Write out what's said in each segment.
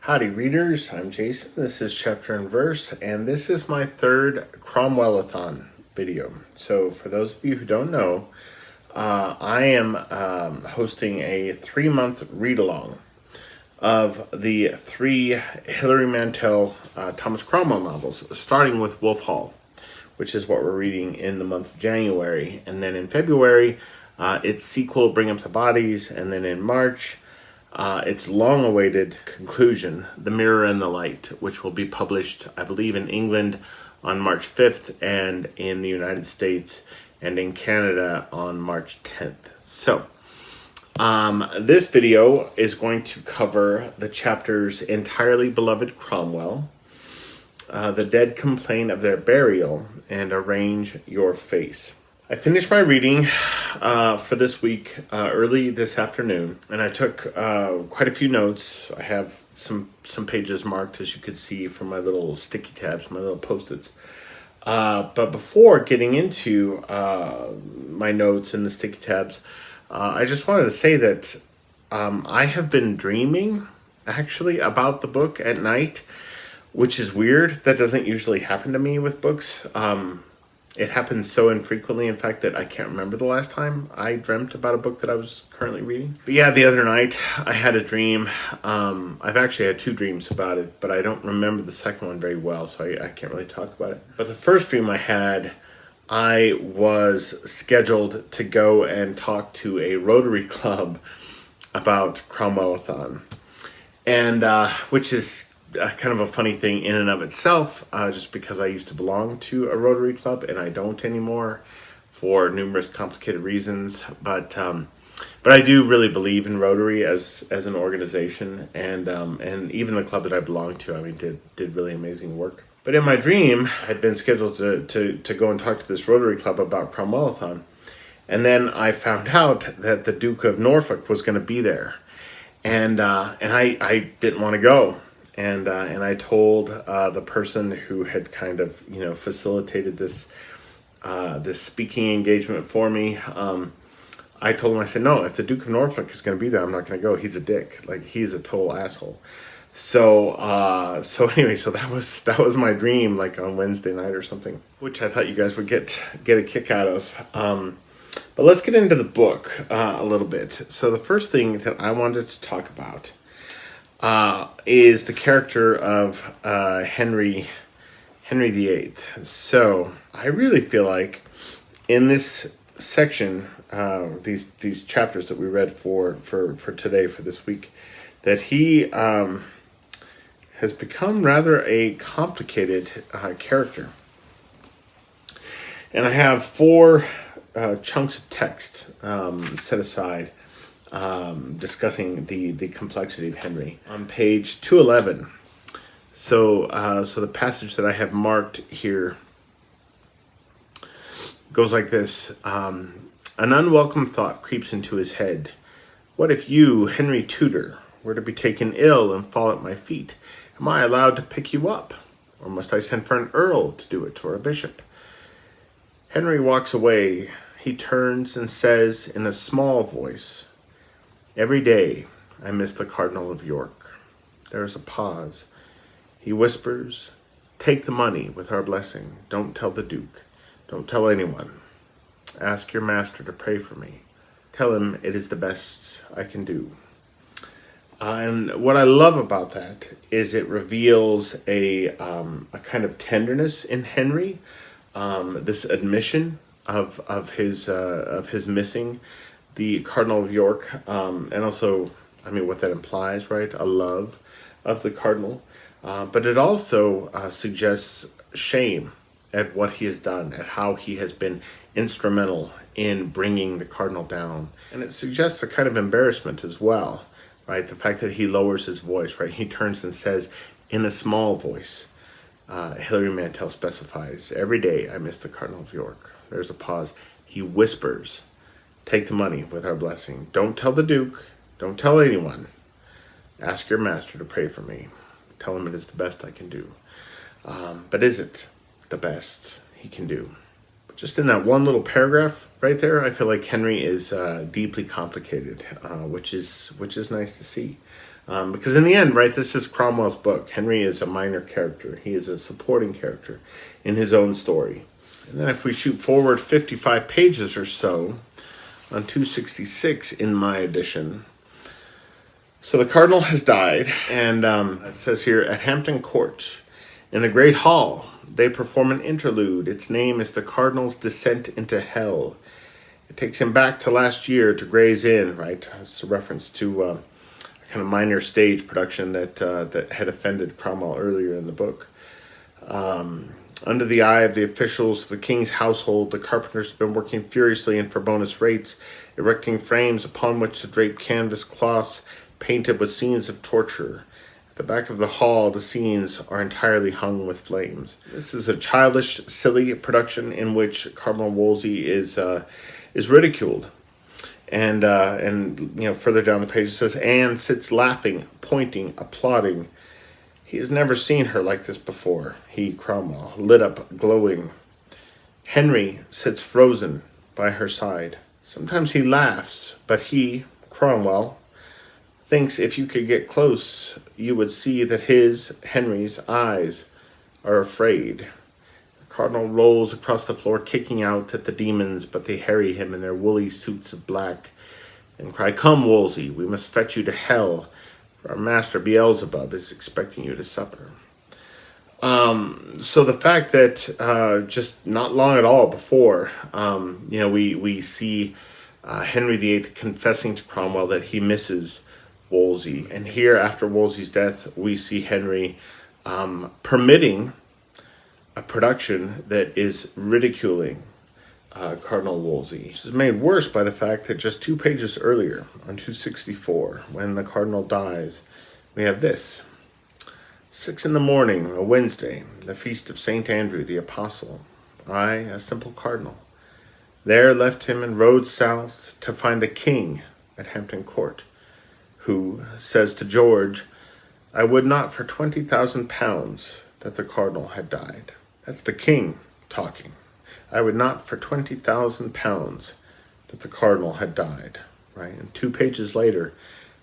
Howdy readers, I'm Jason. This is Chapter and Verse, and this is my third Cromwellathon video. So for those of you who don't know, I am hosting a 3-month read-along of the 3 Hilary Mantel Thomas Cromwell novels, starting with Wolf Hall, which is what we're reading in the month of January. And then in February, its sequel, Bring Up the Bodies, and then in March, its long-awaited conclusion, The Mirror and the Light, which will be published, I believe, in England on March 5th and in the United States and in Canada on March 10th. So, this video is going to cover the chapters Entirely Beloved Cromwell, The Dead Complain of Their Burial, and Arrange Your Face. I finished my reading for this week early this afternoon, and I took quite a few notes. I have some pages marked, as you could see, from my little sticky tabs, my little Post-its. But before getting into my notes and the sticky tabs, I just wanted to say that I have been dreaming, actually, about the book at night, which is weird. That doesn't usually happen to me with books. It happens so infrequently, in fact, that I can't remember the last time I dreamt about a book that I was currently reading. But yeah, the other night I had a dream. I've actually had 2 dreams about it, but I don't remember the second one very well, so I can't really talk about it. But the first dream I had, I was scheduled to go and talk to a Rotary Club about Cromwellathon, and which is kind of a funny thing in and of itself, just because I used to belong to a Rotary Club and I don't anymore for numerous complicated reasons. But I do really believe in Rotary as an organization, and even the club that I belong to, I mean, did really amazing work. But in my dream, I'd been scheduled to go and talk to this Rotary Club about Cromwellathon, and then I found out that the Duke of Norfolk was going to be there, and I didn't want to go. And I told the person who had kind of, facilitated this speaking engagement for me. I told him, I said, no, if the Duke of Norfolk is going to be there, I'm not going to go. He's a dick. Like, he's a total asshole. So anyway, so that was my dream, like on Wednesday night or something, which I thought you guys would get a kick out of. But let's get into the book a little bit. So the first thing that I wanted to talk about is the character of Henry VIII. So I really feel like in this section, these chapters that we read for today, for this week, that he has become rather a complicated character. And I have 4 chunks of text set aside discussing the complexity of Henry on page 211. So the passage that I have marked here goes like this. An unwelcome thought creeps into his head. What if you, Henry Tudor, were to be taken ill and fall at my feet? Am I allowed to pick you up? Or must I send for an earl to do it, or a bishop? Henry walks away. He turns and says in a small voice, every day I miss the Cardinal of York. There is a pause. He whispers, take the money with our blessing. Don't tell the Duke. Don't tell anyone. Ask your master to pray for me. Tell him it is the best I can do. And what I love about that is it reveals a kind of tenderness in Henry, this admission of his missing the Cardinal of York, and also, I mean, what that implies, right? A love of the Cardinal. But it also suggests shame at what he has done, at how he has been instrumental in bringing the Cardinal down. And it suggests a kind of embarrassment as well, right? The fact that he lowers his voice, right? He turns and says, in a small voice, Hilary Mantel specifies, every day I miss the Cardinal of York. There's a pause. He whispers, take the money with our blessing. Don't tell the Duke. Don't tell anyone. Ask your master to pray for me. Tell him it is the best I can do. But is it the best he can do? But just in that one little paragraph right there, I feel like Henry is deeply complicated, which is nice to see. Because in the end, right, this is Cromwell's book. Henry is a minor character. He is a supporting character in his own story. And then if we shoot forward 55 pages or so, on 266 in my edition, so the cardinal has died, and it says here, at Hampton Court, in the great hall, they perform an interlude. Its name is The Cardinal's Descent into Hell. It takes him back to last year to Gray's Inn, right? It's a reference to a kind of minor stage production that had offended Cromwell earlier in the book. Under the eye of the officials of the king's household, the carpenters have been working furiously and for bonus rates, erecting frames upon which to drape canvas cloths painted with scenes of torture. At the back of the hall, the scenes are entirely hung with flames. This is a childish, silly production in which Cardinal Wolsey is ridiculed. And further down the page it says, Anne sits laughing, pointing, applauding. He has never seen her like this before. He, Cromwell, lit up, glowing. Henry sits frozen by her side. Sometimes he laughs, but he, Cromwell, thinks if you could get close, you would see that Henry's eyes are afraid. The cardinal rolls across the floor, kicking out at the demons, but they harry him in their woolly suits of black and cry, Come, Wolsey, we must fetch you to hell. Our master Beelzebub is expecting you to supper. So the fact that just not long at all before, we see Henry VIII confessing to Cromwell that he misses Wolsey. And here, after Wolsey's death, we see Henry permitting a production that is ridiculing Cardinal Wolsey. This is made worse by the fact that just 2 pages earlier, on 264, when the cardinal dies, we have this. 6 in the morning, a Wednesday, the feast of St. Andrew the Apostle. I, a simple cardinal, there left him and rode south to find the king at Hampton Court, who says to George, I would not for 20,000 pounds that the cardinal had died. That's the king talking. I would not for 20,000 pounds that the cardinal had died, right? And 2 pages later,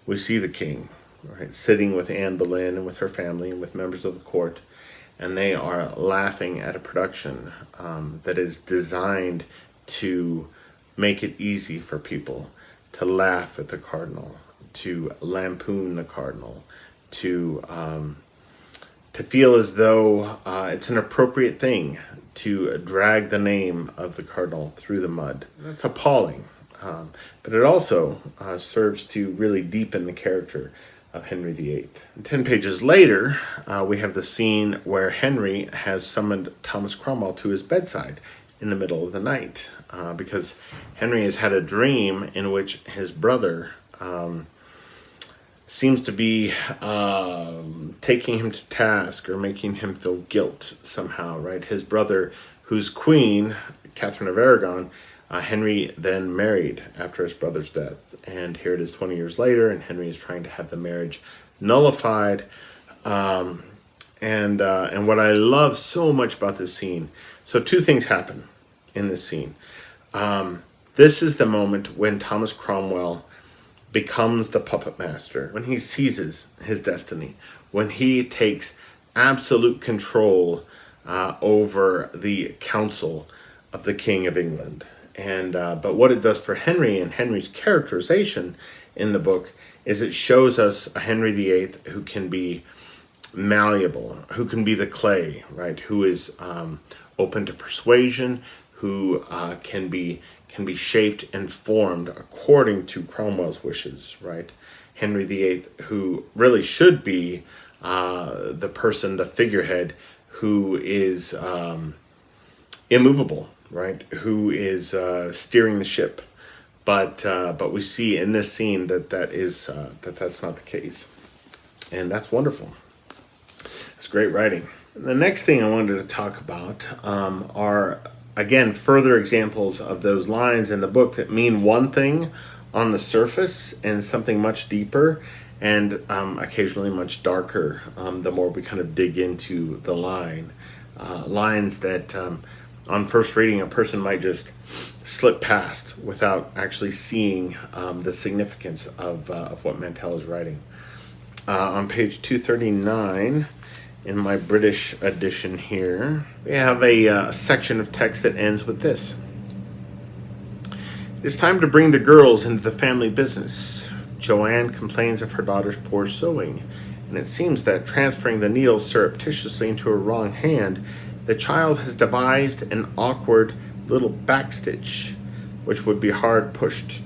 we see the king, right, sitting with Anne Boleyn and with her family and with members of the court, and they are laughing at a production that is designed to make it easy for people to laugh at the cardinal, to lampoon the cardinal, to feel as though it's an appropriate thing to drag the name of the cardinal through the mud. That's appalling, but it also serves to really deepen the character of Henry VIII. 10 pages later, we have the scene where Henry has summoned Thomas Cromwell to his bedside in the middle of the night, because Henry has had a dream in which his brother seems to be taking him to task or making him feel guilt somehow, right? His brother, whose queen, Catherine of Aragon, Henry then married after his brother's death. And here it is 20 years later, and Henry is trying to have the marriage nullified. And what I love so much about this scene, so 2 things happen in this scene. This is the moment when Thomas Cromwell becomes the puppet master, when he seizes his destiny, when he takes absolute control over the council of the King of England. And but what it does for Henry and Henry's characterization in the book is it shows us a Henry VIII who can be malleable, who can be the clay, right? Who is open to persuasion, who can be shaped and formed according to Cromwell's wishes, right? Henry VIII, who really should be the person, the figurehead, who is immovable, right? Who is steering the ship, but we see in this scene that's not the case, and that's wonderful. It's great writing. The next thing I wanted to talk about are, again, further examples of those lines in the book that mean one thing on the surface and something much deeper and occasionally much darker the more we kind of dig into the lines that on first reading a person might just slip past without actually seeing the significance of what Mantel is writing. On page 239 in my British edition here, we have a section of text that ends with this. It's time to bring the girls into the family business. Joanne complains of her daughter's poor sewing, and it seems that transferring the needle surreptitiously into her wrong hand, the child has devised an awkward little backstitch, which would be hard pushed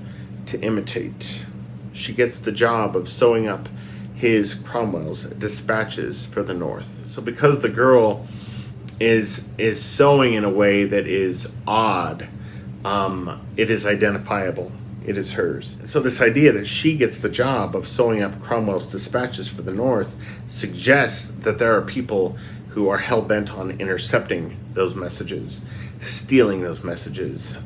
to imitate. She gets the job of sewing up his, Cromwell's, dispatches for the North. So because the girl is sewing in a way that is odd, it is identifiable. It is hers. And so this idea that she gets the job of sewing up Cromwell's dispatches for the North suggests that there are people who are hell-bent on intercepting those messages, stealing those messages,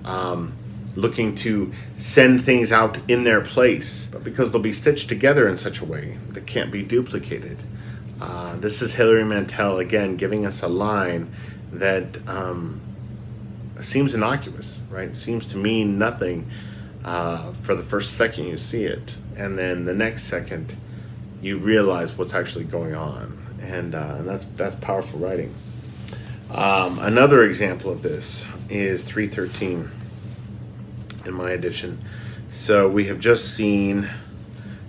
looking to send things out in their place, but because they'll be stitched together in such a way that can't be duplicated. This is Hilary Mantel, again, giving us a line that seems innocuous, right? Seems to mean nothing for the first second you see it, and then the next second you realize what's actually going on, and that's powerful writing. Another example of this is 313 in my edition. So we have just seen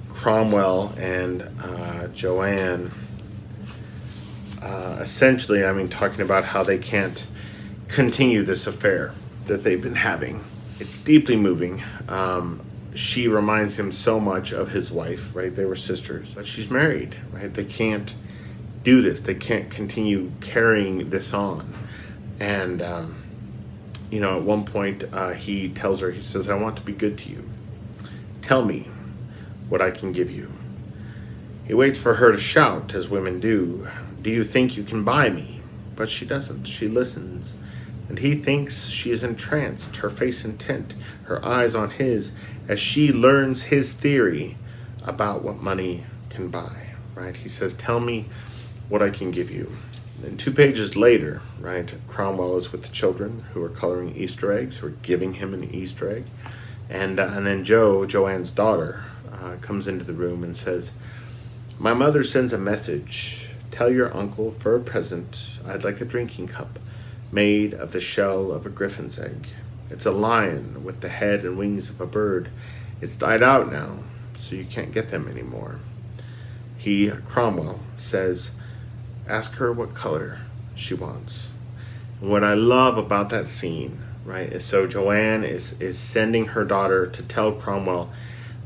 Cromwell and Joanne essentially, talking about how they can't continue this affair that they've been having. It's deeply moving. She reminds him so much of his wife, right? They were sisters, but she's married, right? They can't do this. They can't continue carrying this on. And, at one point, he tells her, he says, I want to be good to you. Tell me what I can give you. He waits for her to shout, as women do. Do you think you can buy me? But she doesn't. She listens. And he thinks she is entranced, her face intent, her eyes on his, as she learns his theory about what money can buy, right? He says, tell me what I can give you. And 2 pages later, right, Cromwell is with the children who are coloring Easter eggs, who are giving him an Easter egg. And then Joanne's daughter, comes into the room and says, my mother sends a message. Tell your uncle for a present I'd like a drinking cup made of the shell of a griffin's egg. It's a lion with the head and wings of a bird. It's died out now, so you can't get them anymore. He, Cromwell, says, ask her what color she wants. And what I love about that scene, right, is so Joanne is sending her daughter to tell Cromwell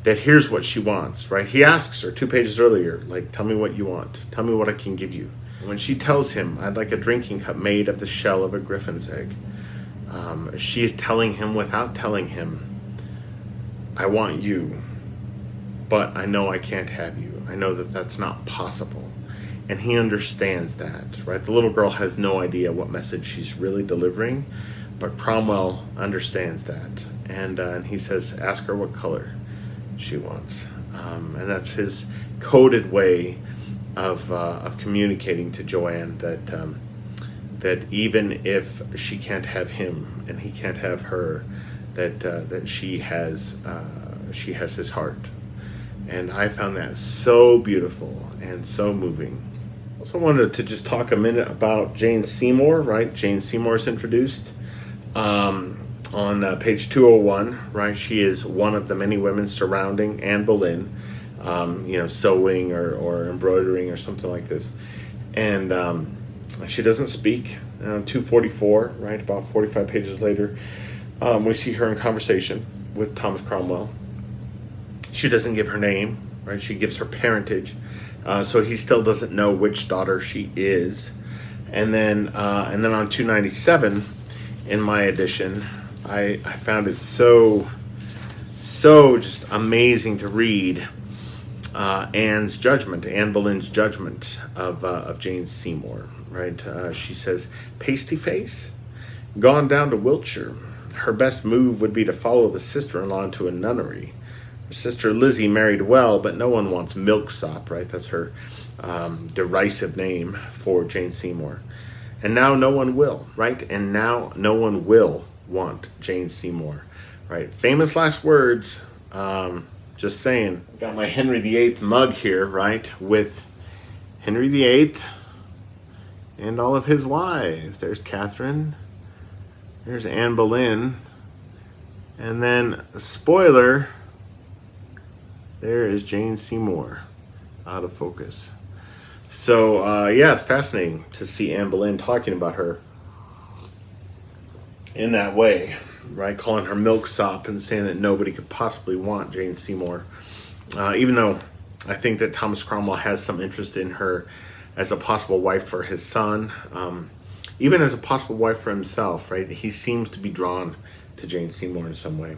that here's what she wants, right? He asks her 2 pages earlier, like, tell me what you want. Tell me what I can give you. And when she tells him, I'd like a drinking cup made of the shell of a griffin's egg, she is telling him without telling him, I want you, but I know I can't have you. I know that that's not possible. And he understands that, right? The little girl has no idea what message she's really delivering, but Cromwell understands that. And he says, ask her what color she wants. And that's his coded way of communicating to Joanne that even if she can't have him and he can't have her, that she has his heart. And I found that so beautiful and so moving. Also wanted to just talk a minute about Jane Seymour, right? Jane Seymour is introduced on page 201, right? She is one of the many women surrounding Anne Boleyn, sewing or embroidering or something like this. And she doesn't speak. 244, right? About 45 pages later, we see her in conversation with Thomas Cromwell. She doesn't give her name, right? She gives her parentage. So he still doesn't know which daughter she is. And then on 297 in my edition, I found it so just amazing to read Anne Boleyn's judgment of Jane Seymour, right? She says, pasty face, gone down to Wiltshire. Her best move would be to follow the sister-in-law into a nunnery. Her sister Lizzie married well, but no one wants milksop, right? That's her derisive name for Jane Seymour. And now no one will, right? And now no one will want Jane Seymour, right? Famous last words. Just saying. Got my Henry VIII mug here, right? With Henry VIII and all of his wives. There's Catherine. There's Anne Boleyn. And then, spoiler, there is Jane Seymour, out of focus. So, yeah, it's fascinating to see Anne Boleyn talking about her in that way, right? Calling her milksop and saying that nobody could possibly want Jane Seymour. Even though I think that Thomas Cromwell has some interest in her as a possible wife for his son, even as a possible wife for himself, right? He seems to be drawn to Jane Seymour in some way.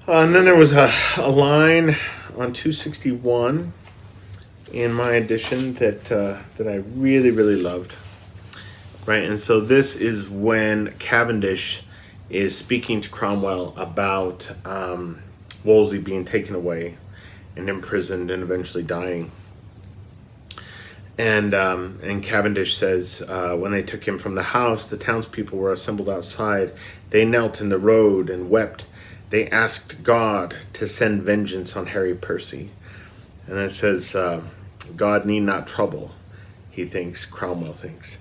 And then there was a line on 261 in my edition that I really, really loved, right? And so this is when Cavendish is speaking to Cromwell about Wolsey being taken away and imprisoned and eventually dying. And Cavendish says, when they took him from the house, the townspeople were assembled outside. They knelt in the road and wept. They asked God to send vengeance on Harry Percy. And it says, God need not trouble, he thinks, Cromwell thinks.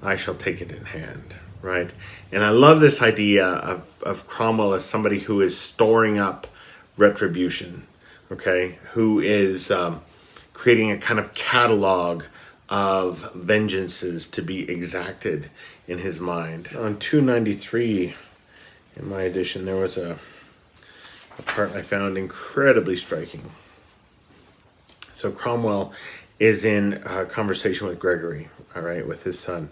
I shall take it in hand, right? And I love this idea of Cromwell as somebody who is storing up retribution, okay? Who is creating a kind of catalog of vengeances to be exacted in his mind. On 293 in my edition, there was a part I found incredibly striking. So Cromwell is in a conversation with Gregory, all right, with his son.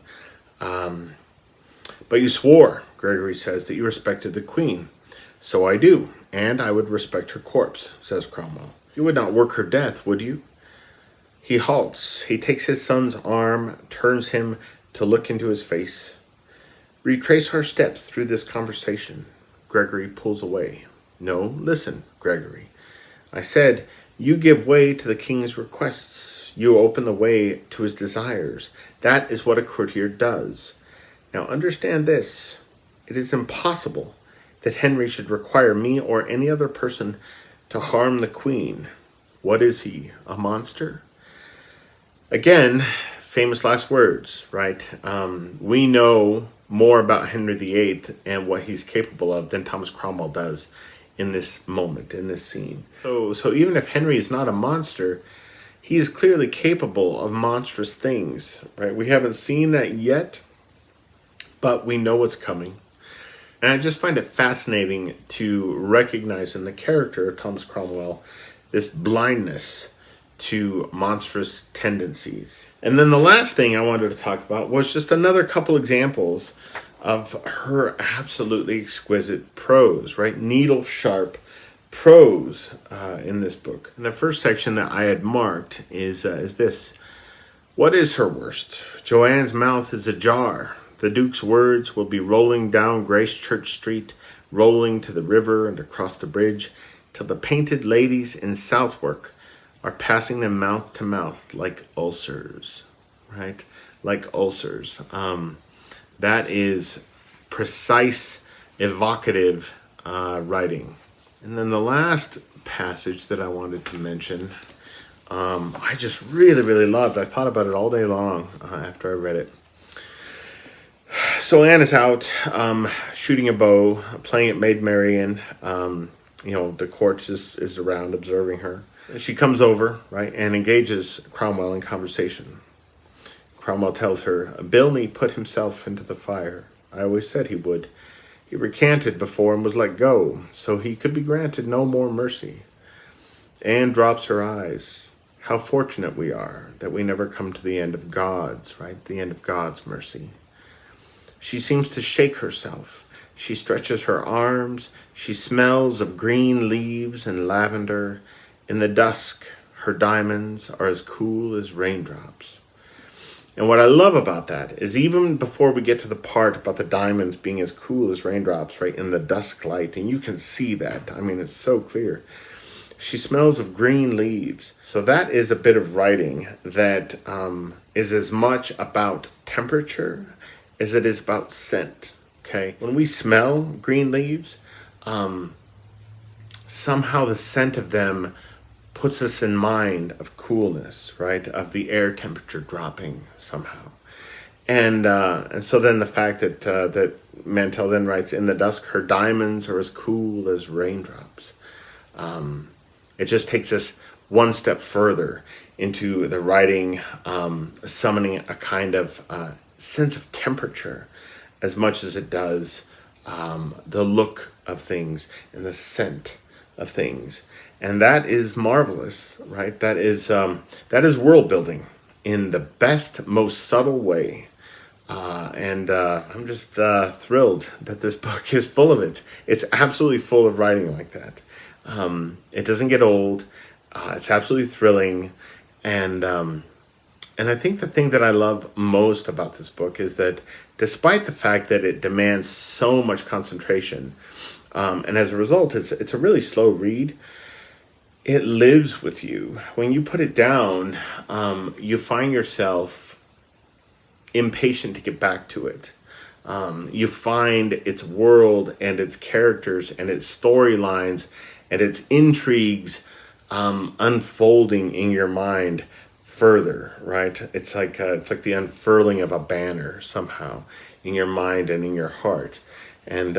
But you swore, Gregory says, that you respected the queen. So I do, and I would respect her corpse, says Cromwell. You would not work her death, would you? He halts. He takes his son's arm, turns him to look into his face. Retrace our steps through this conversation. Gregory pulls away. No, listen, Gregory. I said, you give way to the king's requests. You open the way to his desires. That is what a courtier does. Now understand this. It is impossible that Henry should require me or any other person to harm the queen. What is he, a monster? Again, famous last words, right? We know more about Henry VIII and what he's capable of than Thomas Cromwell does in this moment, in this scene. So even if Henry is not a monster, he is clearly capable of monstrous things, right? We haven't seen that yet, but we know what's coming. And I just find it fascinating to recognize in the character of Thomas Cromwell this blindness to monstrous tendencies. And then the last thing I wanted to talk about was just another couple examples of her absolutely exquisite prose, right? Needle sharp prose in this book. And the first section that I had marked is this. What is her worst? Joanne's mouth is ajar. The Duke's words will be rolling down Gracechurch Street, rolling to the river and across the bridge, till the painted ladies in Southwark are passing them mouth to mouth like ulcers, right? Like ulcers. That is precise, evocative writing. And then the last passage that I wanted to mention, I just really, really loved. I thought about it all day long after I read it. So Anne is out shooting a bow, playing at Maid Marian. The court is around observing her. She comes over, right, and engages Cromwell in conversation. Cromwell tells her, Bilney put himself into the fire. I always said he would. He recanted before and was let go, so he could be granted no more mercy. Anne drops her eyes. How fortunate we are that we never come to the end of God's, right, the end of God's mercy. She seems to shake herself. She stretches her arms. She smells of green leaves and lavender. In the dusk, her diamonds are as cool as raindrops. And what I love about that is even before we get to the part about the diamonds being as cool as raindrops, right, in the dusk light, and you can see that. I mean, it's so clear. She smells of green leaves. So that is a bit of writing that is as much about temperature as it is about scent, okay? When we smell green leaves, somehow the scent of them puts us in mind of coolness, right? Of the air temperature dropping somehow. And so then the fact that Mantel then writes, "In the dusk, her diamonds are as cool as raindrops." It just takes us one step further into the writing, summoning a kind of sense of temperature as much as it does the look of things and the scent of things. And that is marvelous, right? That is world building in the best, most subtle way. And I'm just thrilled that this book is full of it. It's absolutely full of writing like that. It doesn't get old. It's absolutely thrilling. And I think the thing that I love most about this book is that despite the fact that it demands so much concentration, and as a result, it's a really slow read, it lives with you. When you put it down, you find yourself impatient to get back to it. You find its world and its characters and its storylines and its intrigues unfolding in your mind further, right? It's like the unfurling of a banner somehow in your mind and in your heart. And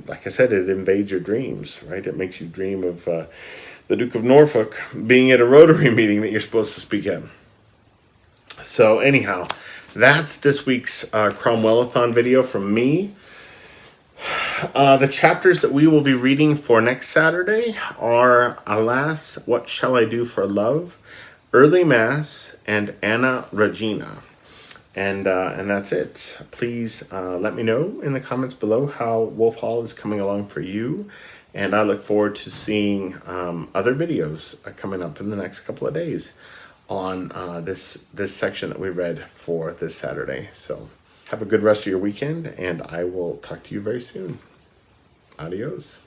like I said, it invades your dreams, right? It makes you dream of the Duke of Norfolk being at a Rotary meeting that you're supposed to speak at. So anyhow, that's this week's Cromwellathon video from me. The chapters that we will be reading for next Saturday are Alas, What Shall I Do for Love, Early Mass, and Anna Regina. And that's it. Please let me know in the comments below how Wolf Hall is coming along for you. And I look forward to seeing other videos coming up in the next couple of days on this section that we read for this Saturday. So have a good rest of your weekend, and I will talk to you very soon. Adios.